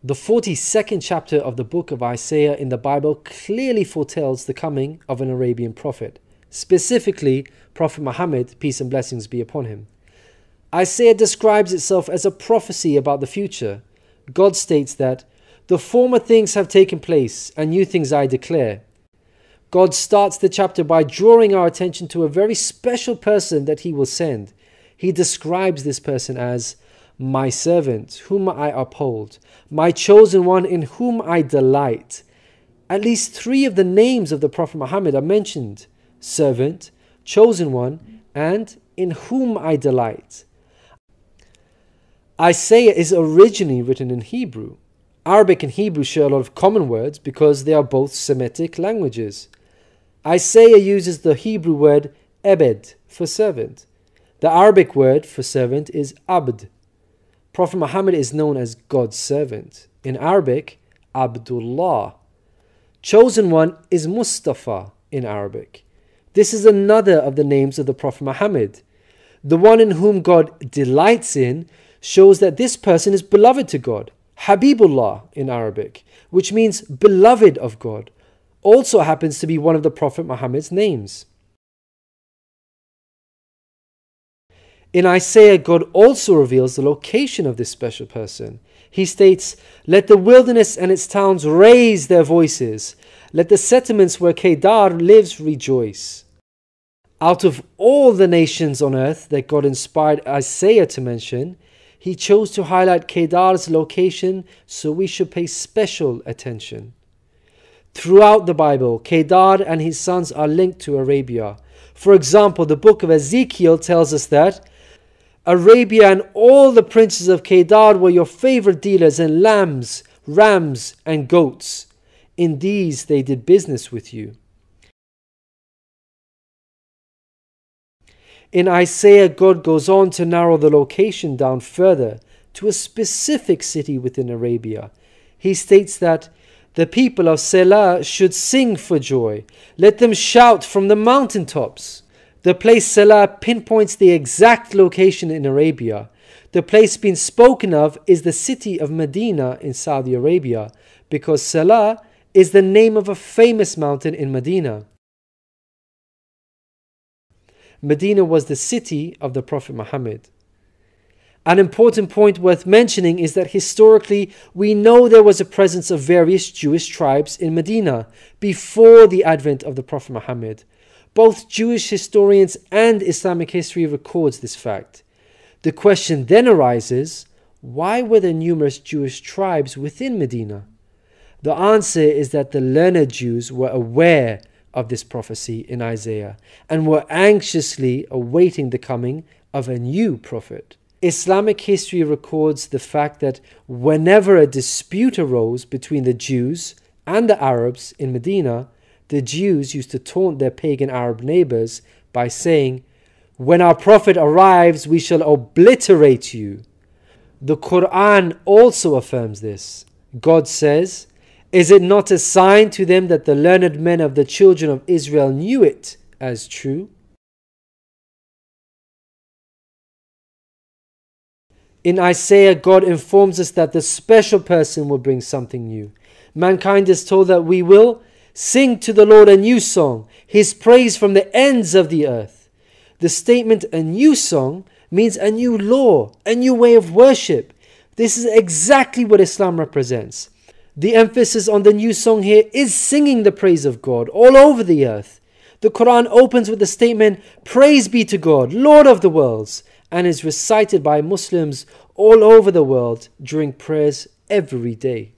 The 42nd chapter of the book of Isaiah in the Bible clearly foretells the coming of an Arabian prophet, specifically Prophet Muhammad, peace and blessings be upon him. Isaiah describes itself as a prophecy about the future. God states that, "The former things have taken place, and new things I declare." God starts the chapter by drawing our attention to a very special person that he will send. He describes this person as my servant, whom I uphold, my chosen one in whom I delight. At least 3 of the names of the Prophet Muhammad are mentioned: servant, chosen one, and in whom I delight. Isaiah is originally written in Hebrew. Arabic and Hebrew share a lot of common words because they are both Semitic languages. Isaiah uses the Hebrew word ebed for servant. The Arabic word for servant is abd. Prophet Muhammad is known as God's servant. In Arabic, Abdullah. Chosen one is Mustafa in Arabic. This is another of the names of the Prophet Muhammad. The one in whom God delights in shows that this person is beloved to God. Habibullah in Arabic, which means beloved of God, also happens to be one of the Prophet Muhammad's names. In Isaiah, God also reveals the location of this special person. He states, "Let the wilderness and its towns raise their voices. Let the settlements where Kedar lives rejoice." Out of all the nations on earth that God inspired Isaiah to mention, he chose to highlight Kedar's location, so we should pay special attention. Throughout the Bible, Kedar and his sons are linked to Arabia. For example, the book of Ezekiel tells us that Arabia and all the princes of Kedar were your favorite dealers in lambs, rams, and goats. In these they did business with you. In Isaiah, God goes on to narrow the location down further to a specific city within Arabia. He states that the people of Selah should sing for joy. Let them shout from the mountaintops. The place Selah pinpoints the exact location in Arabia. The place being spoken of is the city of Medina in Saudi Arabia, because Selah is the name of a famous mountain in Medina. Medina was the city of the Prophet Muhammad. An important point worth mentioning is that historically we know there was a presence of various Jewish tribes in Medina before the advent of the Prophet Muhammad. Both Jewish historians and Islamic history records this fact. The question then arises, why were there numerous Jewish tribes within Medina? The answer is that the learned Jews were aware of this prophecy in Isaiah and were anxiously awaiting the coming of a new prophet. Islamic history records the fact that whenever a dispute arose between the Jews and the Arabs in Medina, the Jews used to taunt their pagan Arab neighbors by saying, "When our prophet arrives, we shall obliterate you." The Quran also affirms this. God says, "Is it not a sign to them that the learned men of the children of Israel knew it as true?" In Isaiah, God informs us that the special person will bring something new. Mankind is told that we will sing to the Lord a new song, His praise from the ends of the earth. The statement "a new song" means a new law, a new way of worship. This is exactly what Islam represents. The emphasis on the new song here is singing the praise of God all over the earth. The Quran opens with the statement, "Praise be to God, Lord of the worlds," and is recited by Muslims all over the world during prayers every day.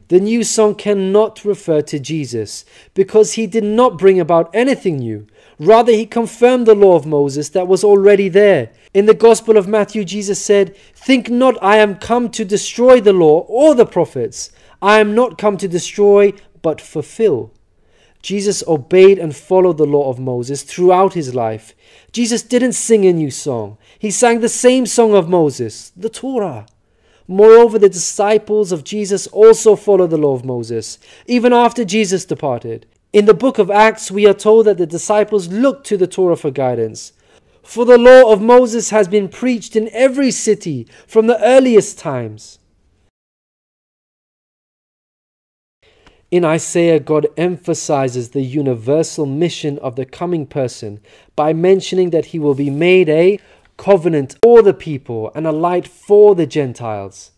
The new song cannot refer to Jesus because he did not bring about anything new. Rather, he confirmed the law of Moses that was already there. In the Gospel of Matthew, Jesus said, "Think not I am come to destroy the law or the prophets. I am not come to destroy, but fulfill." Jesus obeyed and followed the law of Moses throughout his life. Jesus didn't sing a new song. He sang the same song of Moses, the Torah. Moreover, the disciples of Jesus also followed the law of Moses, even after Jesus departed. In the book of Acts, we are told that the disciples looked to the Torah for guidance. For the law of Moses has been preached in every city from the earliest times. In Isaiah, God emphasizes the universal mission of the coming person by mentioning that he will be made a covenant for the people and a light for the Gentiles.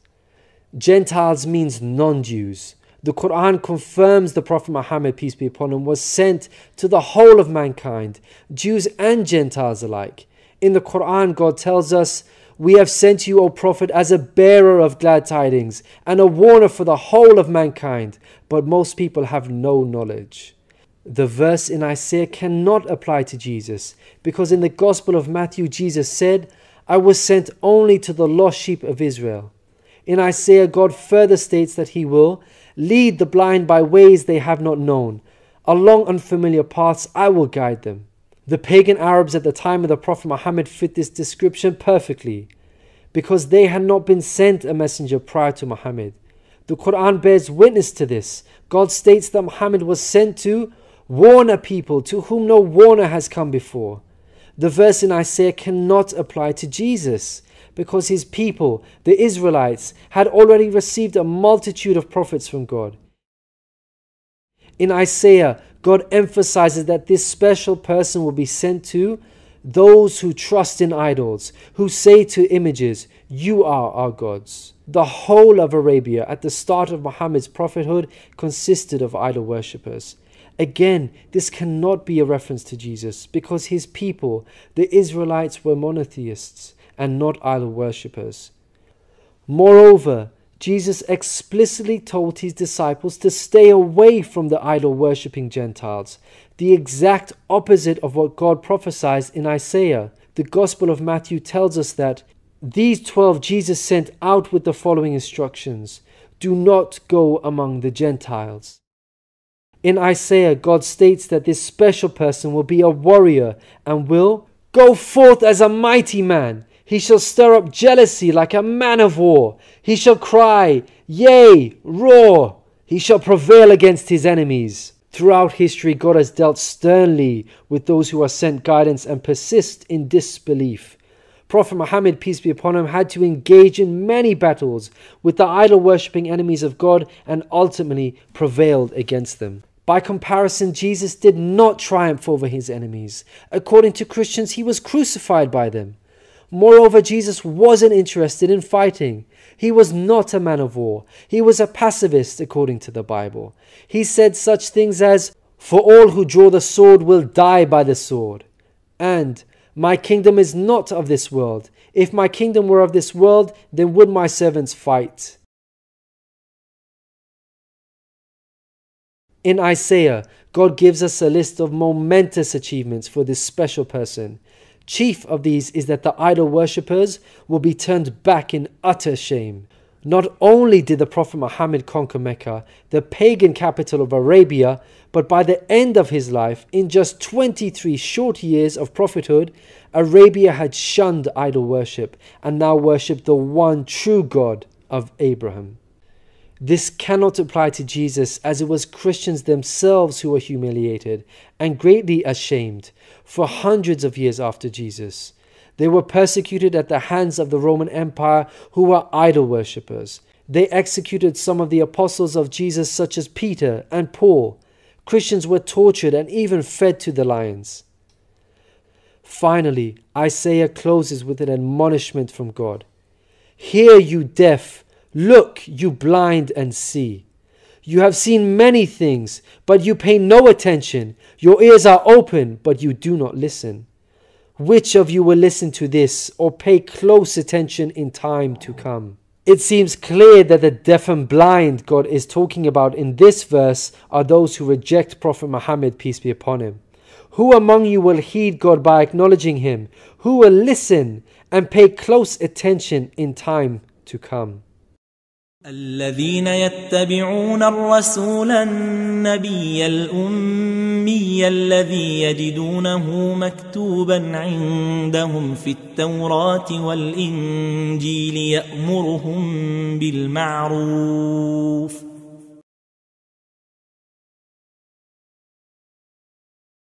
Gentiles means non-Jews. The Quran confirms the Prophet Muhammad, peace be upon him, was sent to the whole of mankind, Jews and Gentiles alike. In the Quran, God tells us, "We have sent you, O Prophet, as a bearer of glad tidings and a warner for the whole of mankind, but most people have no knowledge." The verse in Isaiah cannot apply to Jesus, because in the Gospel of Matthew, Jesus said, "I was sent only to the lost sheep of Israel." In Isaiah, God further states that he will lead the blind by ways they have not known. Along unfamiliar paths I will guide them. The pagan Arabs at the time of the Prophet Muhammad fit this description perfectly, because they had not been sent a messenger prior to Muhammad. The Quran bears witness to this. God states that Muhammad was sent to warn a people to whom no warner has come before. The verse in Isaiah cannot apply to Jesus, because his people, the Israelites, had already received a multitude of prophets from God. In Isaiah, God emphasizes that this special person will be sent to those who trust in idols, who say to images, "You are our gods." The whole of Arabia at the start of Muhammad's prophethood consisted of idol worshippers. Again, this cannot be a reference to Jesus, because his people, the Israelites, were monotheists and not idol worshippers. Moreover, Jesus explicitly told his disciples to stay away from the idol-worshipping Gentiles, the exact opposite of what God prophesied in Isaiah. The Gospel of Matthew tells us that these 12 Jesus sent out with the following instructions: do not go among the Gentiles. In Isaiah, God states that this special person will be a warrior and will go forth as a mighty man. He shall stir up jealousy like a man of war. He shall cry, yea, roar. He shall prevail against his enemies. Throughout history, God has dealt sternly with those who are sent guidance and persist in disbelief. Prophet Muhammad, peace be upon him, had to engage in many battles with the idol-worshipping enemies of God and ultimately prevailed against them. By comparison, Jesus did not triumph over his enemies. According to Christians, he was crucified by them. Moreover, Jesus wasn't interested in fighting. He was not a man of war. He was a pacifist, according to the Bible. He said such things as, "For all who draw the sword will die by the sword," and "My kingdom is not of this world. If my kingdom were of this world, then would my servants fight." In Isaiah, God gives us a list of momentous achievements for this special person. Chief of these is that the idol worshippers will be turned back in utter shame. Not only did the Prophet Muhammad conquer Mecca, the pagan capital of Arabia, but by the end of his life, in just 23 short years of prophethood, Arabia had shunned idol worship and now worshipped the one true God of Abraham. This cannot apply to Jesus, as it was Christians themselves who were humiliated and greatly ashamed for hundreds of years after Jesus. They were persecuted at the hands of the Roman Empire, who were idol worshippers. They executed some of the apostles of Jesus, such as Peter and Paul. Christians were tortured and even fed to the lions. Finally, Isaiah closes with an admonishment from God. "Hear, you deaf. Look, you blind, and see. You have seen many things, but you pay no attention. Your ears are open, but you do not listen. Which of you will listen to this or pay close attention in time to come?" It seems clear that the deaf and blind God is talking about in this verse are those who reject Prophet Muhammad, peace be upon him. Who among you will heed God by acknowledging him? Who will listen and pay close attention in time to come? الذين يتبعون الرسول النبي الأمي الذي يجدونه مكتوبا عندهم في التوراة والإنجيل يأمرهم بالمعروف